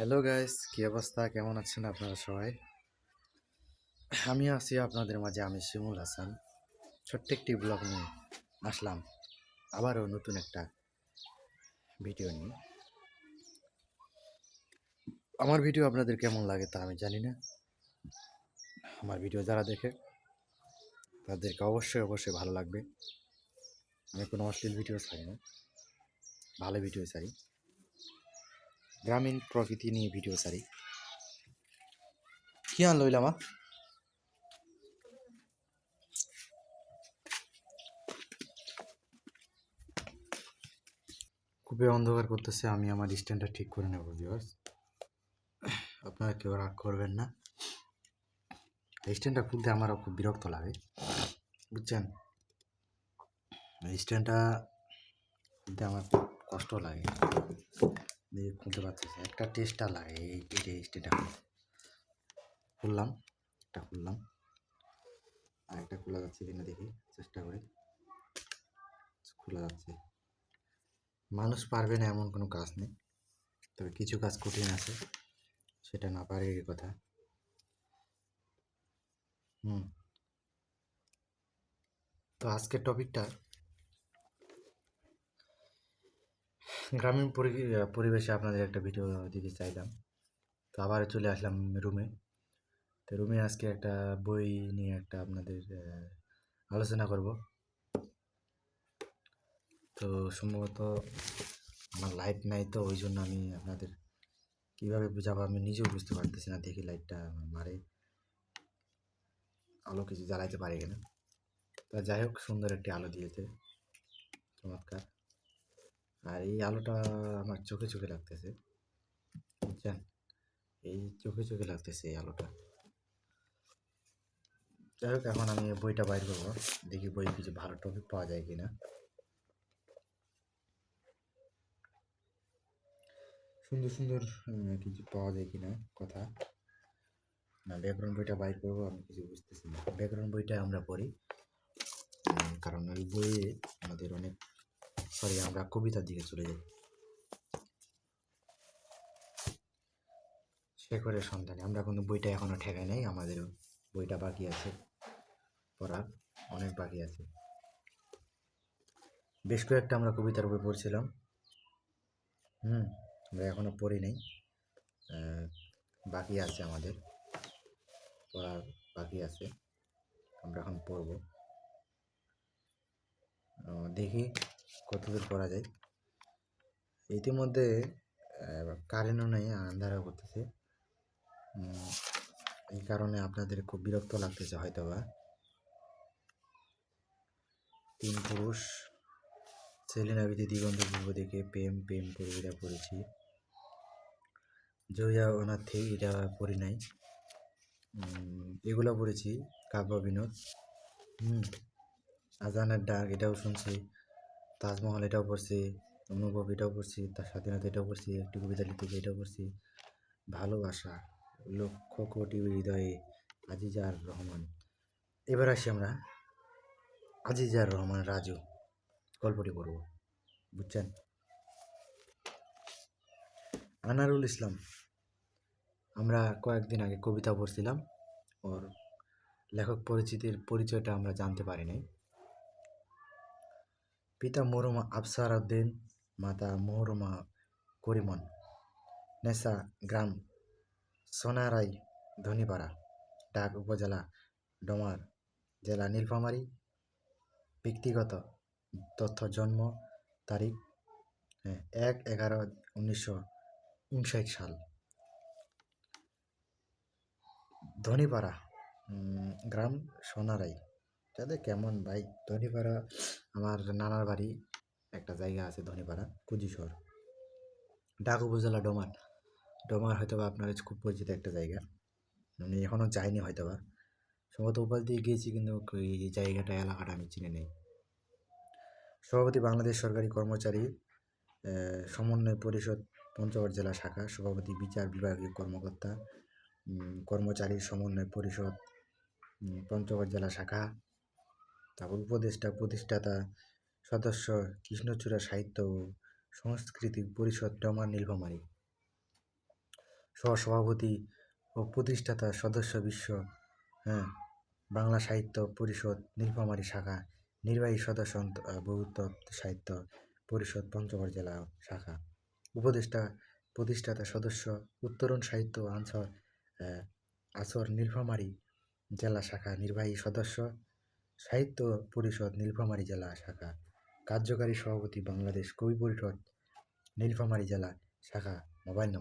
Hello guys, কি অবস্থা? কেমন আছেন আপনারা সবাই? আমি আছি আপনাদের মাঝে। আমি শিমুল হাসান। ছোট্ট একটি ব্লগ নিয়ে আসলাম আবারও নতুন একটা ভিডিও নিয়ে। আমার ভিডিও আপনাদের কেমন লাগে তা আমি জানি না। আমার ভিডিও যারা দেখে তাদেরকে অবশ্যই অবশ্যই ভালো লাগবে। আমি কোনো অশ্লীল ভিডিও ছাড়ি না, ভালো ভিডিও ছাড়ি, গ্রামীণ প্রকৃতি নিয়ে ভিডিও ছাড়ি। কি আনলো ইলামা? খুবই অন্ধকার করতেছে, আমি আমার স্ট্যান্ডটা ঠিক করে নেব ভিউয়ার্স। আপনারা কেউ রাগ করবেন না। স্ট্যান্ডটা খুলতে আমারও খুব বিরক্ত লাগে, বুঝছেন? স্ট্যান্ডটা খুলতে আমার খুব কষ্ট লাগে, দিয়ে খুলতে পারতেছি না। একটা টেস্টটা লাগে এই স্ট্যান্ডটা খুললাম, একটা খুললাম, আর একটা খোলা যাচ্ছে কিনা দেখি, চেষ্টা করে। খোলা যাচ্ছে। মানুষ পারবে না এমন কোনো কাজ নেই, তবে কিছু কাজ কঠিন আছে, সেটা না পারে এই কথা। তো আজকের টপিকটা গ্রামীণ পরিবেশে আপনাদের একটা ভিডিও দিতে চাইলাম। তো আবার চলে আসলাম রুমে। তো রুমে আজকে একটা বই নিয়ে একটা আপনাদের আলোচনা করব। তো সম্ভবত আমার লাইট নাই, তো ওই জন্য আমি আপনাদের কীভাবে বুঝাবো আমি নিজেও বুঝতে পারতেছি না। দেখি লাইটটা মারে, আলো কিছু জ্বালাইতে পারি কিনা। তা যাই হোক, সুন্দর একটি আলো দিয়েছে, চমৎকার। আর এই আলোটা আমার চোখে চোখে লাগতেছে, বুঝছেন? এই চোখে চোখে লাগতেছে এই আলোটা। যাই হোক, এখন আমি বইটা বাইর করবো, দেখি বই কিছু ভালো টপিক পাওয়া যায় কিনা। সুন্দর সুন্দর কিছু পাওয়া যায় কিনা কথা। না, ব্যাকরণ বইটা বাইর করবো, আমি কিছু বুঝতেছি না। ব্যাকরণ বইটা আমরা পড়ি, কারণ ওই বইয়ে আমাদের অনেক, সরি, আমরা কবিতার দিকে চলে যাই। শেখরের সন্ধানে আমরা কিন্তু বইটা এখনো ঠেকাই নাই, আমাদেরও বইটা বাকি আছে পড়ার, অনেক বাকি আছে। বেশ কয়েকটা আমরা কবিতার বই পড়ছিলাম, আমরা এখনো পড়ি নাই, বাকি আছে আমাদের পড়ার, বাকি আছে, আমরা এখন পড়ব। দেখি কতদূর পড়া যায়। ইতিমধ্যে কারেন্টও নেই, আন্ধারও করতেছে, এই কারণে আপনাদের খুব বিরক্ত লাগতেছে হয়তো বা। তিন পুরুষ, সেলিনা বিধি, দিগন্ত পূর্ব দিকে, প্রেম প্রেম কবিতা পড়েছি, জয়া অনাথে এটা পড়ি নাই, এগুলো পড়েছি। কাব্য বিনোদ, আজানের ডাক এটাও শুনছি, তাজমহল এটাও পড়ছি, অনুভব এটাও পড়ছি, তার স্বাধীনতা এটাও পড়ছি, একটি কবিতা লিখেছি এটাও পড়ছি, ভালোবাসা, লক্ষ কোটি হৃদয়ে, আজিজার রহমান। এবার আসি আমরা আজিজার রহমান রাজু গল্পটি পড়ব, বুঝছেন? আনারুল ইসলাম, আমরা কয়েকদিন আগে কবিতা পড়ছিলাম, ওর লেখক পরিচিতির পরিচয়টা আমরা জানতে পারি নাই। পিতা মরহুমা আফসার উদ্দিন, মাতা মহরুমা করিমন, নেসা, গ্রাম সোনারাই, ধনীপাড়া, ডাক উপজেলা ডোমার, জেলা নীলফামারী। ব্যক্তিগত তথ্য: জন্ম তারিখ 1/11/1959 সাল, ধনীপাড়া, গ্রাম সোনারাই। যাদের কেমন ভাই, ধনীপাড়া আমার নানার বাড়ি, একটা জায়গা আছে ধনীপাড়া, কুজিশহর। ডাক উপজেলা ডোমার, ডোমার হয়তো বা আপনার খুব পরিচিত একটা জায়গা, আমি এখনও যাইনি হয়তো বা, সম্ভবত উপাস দিয়ে গিয়েছি, কিন্তু এই জায়গাটা, এলাকাটা আমি চিনি নেই। সভাপতি বাংলাদেশ সরকারি কর্মচারী সমন্বয় পরিষদ পঞ্চগড় জেলা শাখা, সভাপতি বিচার বিভাগীয় কর্মকর্তা কর্মচারী সমন্বয় পরিষদ পঞ্চগড় জেলা শাখা। তারপর উপদেষ্টা প্রতিষ্ঠাতা সদস্য কৃষ্ণচূড়া সাহিত্য ও সংস্কৃতি পরিষদ ডোমার নীলফামারী। সহসভাপতি ও প্রতিষ্ঠাতা সদস্য বিশ্ব, হ্যাঁ, বাংলা সাহিত্য পরিষদ নীলফামারী শাখা, নির্বাহী সদস্য বহুত্ব সাহিত্য পরিষদ পঞ্চগড় জেলা শাখা, উপদেষ্টা প্রতিষ্ঠাতা সদস্য উত্তরণ সাহিত্য আসর নীলফামারী জেলা শাখা, নির্বাহী সদস্য সাহিত্য পরিষদ নীলফামারী জেলা শাখা, কার্যকারী সভাপতি বাংলাদেশ কবি পরিষদ নীলফামারী জেলা শাখা। মোবাইল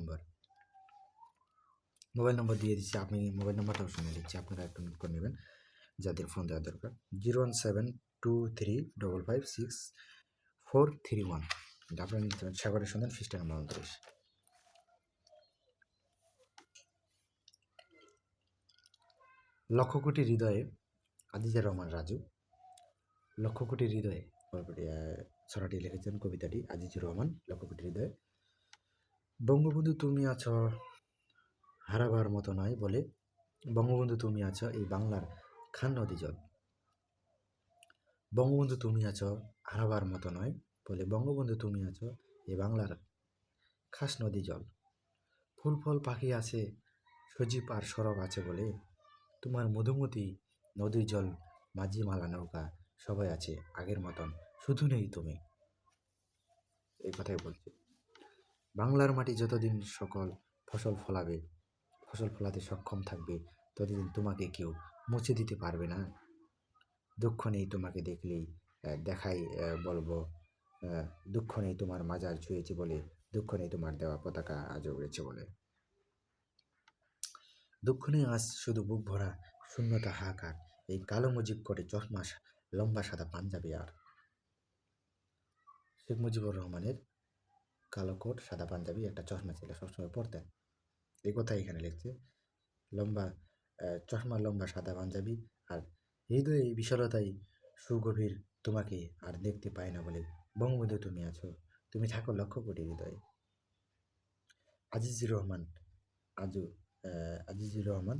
নম্বর দিয়ে দিচ্ছি, আপনি মোবাইল নম্বরটাও শুনে দিচ্ছি, আপনারা একটু নোট করে নেবেন যাদের ফোন দেওয়ার দরকার। 01723556431। আপনারা নিতে পারেন সাগরের সন্ধান খ্রিস্টান নম্বর 29। লক্ষ কোটি হৃদয়ে আজিজুর রহমান রাজু। লক্ষ কোটি হৃদয়ে গল্পটি ছড়াটি লিখেছেন, কবিতাটি আজিজুর রহমান। লক্ষ কোটি হৃদয়ে। বঙ্গবন্ধু তুমি আছো হারাবার মতো নয় বলে, বঙ্গবন্ধু তুমি আছো এই বাংলার খান নদী জল। বঙ্গবন্ধু তুমি আছো হারাবার মতো নয় বলে, বঙ্গবন্ধু তুমি আছো এই বাংলার খাস নদী জল। ফুল ফল পাখি আছে, সজীব আর সরব আছে বলে, তোমার মধুমতি নদীর জল, মাঝি মালা নৌকা সবাই আছে আগের মতন, শুধু নেই তুমি। এই কথাই বলছি। বাংলার মাটি যতদিন সকল ফসল ফলাবে, ফসল ফলাতে সক্ষম থাকবে, ততদিন তোমাকে কেউ মুছে দিতে পারবে না। দুঃখ নেই তোমাকে দেখলেই দেখাই বলবো, দুঃখ নেই তোমার মাজার ছুঁয়েছে বলে, দুঃখ নেই তোমার দেওয়া পতাকা আজও উড়েছে বলে। দুঃখ নেই আজ শুধু বুক ভরা শূন্যতা হাহাকার, এই কালো মুজিব করে চশমা লম্বা সাদা পাঞ্জাবি আর। শেখ মুজিবুর রহমানের কালো কোট সাদা পাঞ্জাবি একটা চশমা ছিল, সবসময় পরতেন। এই কথা এখানে লিখছে। লম্বা চশমা, লম্বা সাদা পাঞ্জাবি, আর হৃদয়ে বিশালতাই সুগভীর, তোমাকে আর দেখতে পাই না বলে, বঙ্গবন্ধু তুমি আছো, তুমি থাকো লক্ষ কোটি হৃদয়ে। আজিজুর রহমান আজু আজিজুর রহমান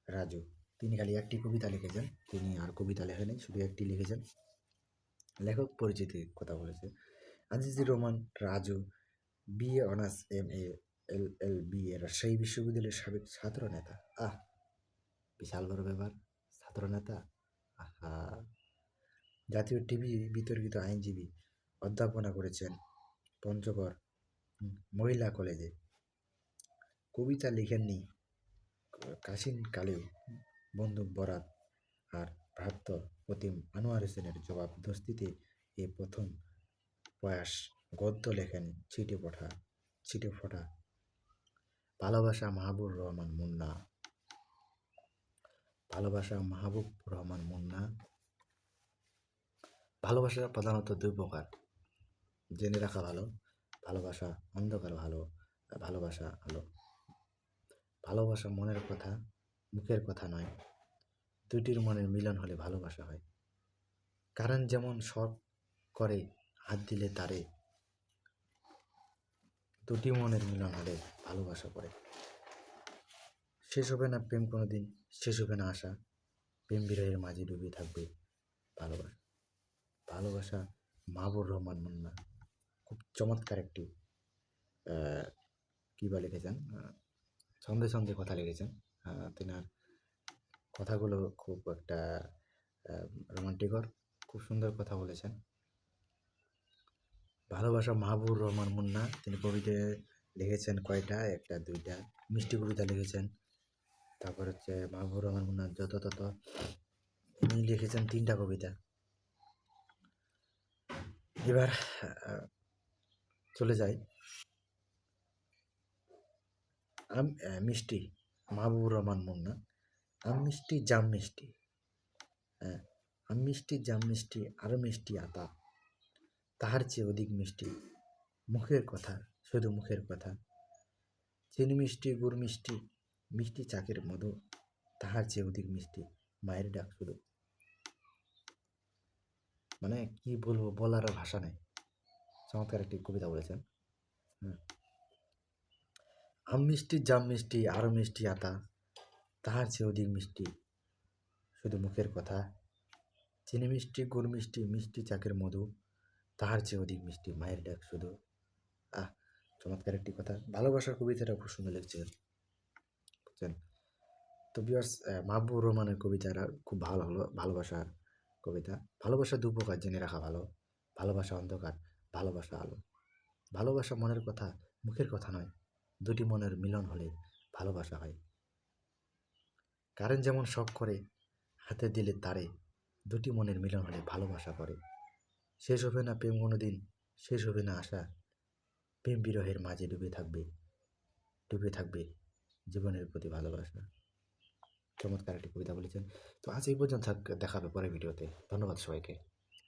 রাজু। তিনি খালি একটি কবিতা লিখেছেন, তিনি আর কবিতা লেখেনি, শুধু একটি লিখেছেন। লেখক পরিচিতির কথা বলেছে। Azizur Rahman Raju BA honours MA LLB Rajshahi বিশ্ববিদ্যালয়ের সাবেক ছাত্র নেতা। বিশাল বড় ব্যাপার, ছাত্র নেতা। জাতীয় টিভি বিতর্কিত আইনজীবী, অধ্যাপনা করেছেন পঞ্চগড় মহিলা কলেজে। কবিতা লিখেননি কাশিন কালেও, বন্দুক বরাত আর ভ্রাত্য প্রতিম আনোয়ার হোসেনের জবাবদস্তিতে এ প্রথম প্রয়াস। গদ্য লেখেন ছিটে ফোটা। ভালোবাসা মাহবুব রহমান মুন্না। ভালোবাসা মাহবুব রহমান মুন্না। ভালোবাসা প্রধানত দুই প্রকার, জেনে রাখা ভালো। ভালোবাসা অন্ধকার ভালো, ভালোবাসা আলো। ভালোবাসা মনের কথা, মুখের কথা নয়। দুইটির মনের মিলন হলে ভালোবাসা হয়। কারেন্ট যেমন শর্ট করে হাত দিলে তারে, দুটি মনের মিলন হলে ভালোবাসা করে। শেষ হবে না প্রেম কোনোদিন, শেষ হবে না আশা, প্রেম বিরহের মাঝে ডুবে থাকবে ভালোবাসা। ভালোবাসা মাহবুব রহমান মুন্না। খুব চমৎকার একটি কী বা লিখেছেন, ছন্দে ছন্দে কথা লিখেছেন। তেনার কথাগুলো খুব একটা রোমান্টিকর, খুব সুন্দর কথা বলেছেন। ভালোবাসা মাহবুব রহমান মুন্না। তিনি কবিতা লিখেছেন কয়টা, একটা দুইটা মিষ্টি কবিতা লিখেছেন। তারপর হচ্ছে মাহবুব রহমান মুন্না যত তত, তিনি লিখেছেন 3টা কবিতা। এবার চলে যাই মিষ্টি। মাহবুব রহমান মুন্না। আম মিষ্টি জাম মিষ্টি, আম মিষ্টি জাম মিষ্টি আরো মিষ্টি আতা, তাহার চেয়ে অধিক মিষ্টি মুখের কথা, শুধু মুখের কথা। চিনি মিষ্টি গুড় মিষ্টি, মিষ্টি চাকের মধু, তাহার চেয়ে অধিক মিষ্টি মায়ের ডাক শুধু। মানে কি বলবো, বলার ভাষা নেই। চমৎকার একটি কবিতা বলেছেন। আম মিষ্টি জাম মিষ্টি আরো মিষ্টি আতা, তাহার চেয়ে অধিক মিষ্টি শুধু মুখের কথা। চিনি মিষ্টি গুড় মিষ্টি, মিষ্টি চাকের মধু, তাহার চেয়ে অধিক মিষ্টি মায়ের ডাক শুধু। চমৎকার একটি কথা। ভালোবাসার কবিতাটা খুব সুন্দর লিখছিলেন, বুঝছেন? তো ভিউয়ার্স, মাহবুবুর রহমানের কবিতাটা খুব ভালো হলো, ভালোবাসার কবিতা। ভালোবাসা দুপ্রকার জেনে রাখা ভালো। ভালোবাসা অন্ধকার, ভালোবাসা আলো। ভালোবাসা মনের কথা, মুখের কথা নয়। দুটি মনের মিলন হলে ভালোবাসা হয়। কারেন্ট যেমন শক করে, হাতে দিলে তারে, দুটি মনের মিলন হলে ভালোবাসা করে। শেষ হবে না প্রেম কোনোদিন, শেষ হবে না আশা। প্রেম বিরহের মাঝে ডুবে থাকবে জীবনের প্রতি ভালোবাসা। চমৎকার একটি কবিতা বলেছেন। তো আজ এই পর্যন্ত থাক, দেখা হবে পরের ভিডিওতে। ধন্যবাদ সবাইকে।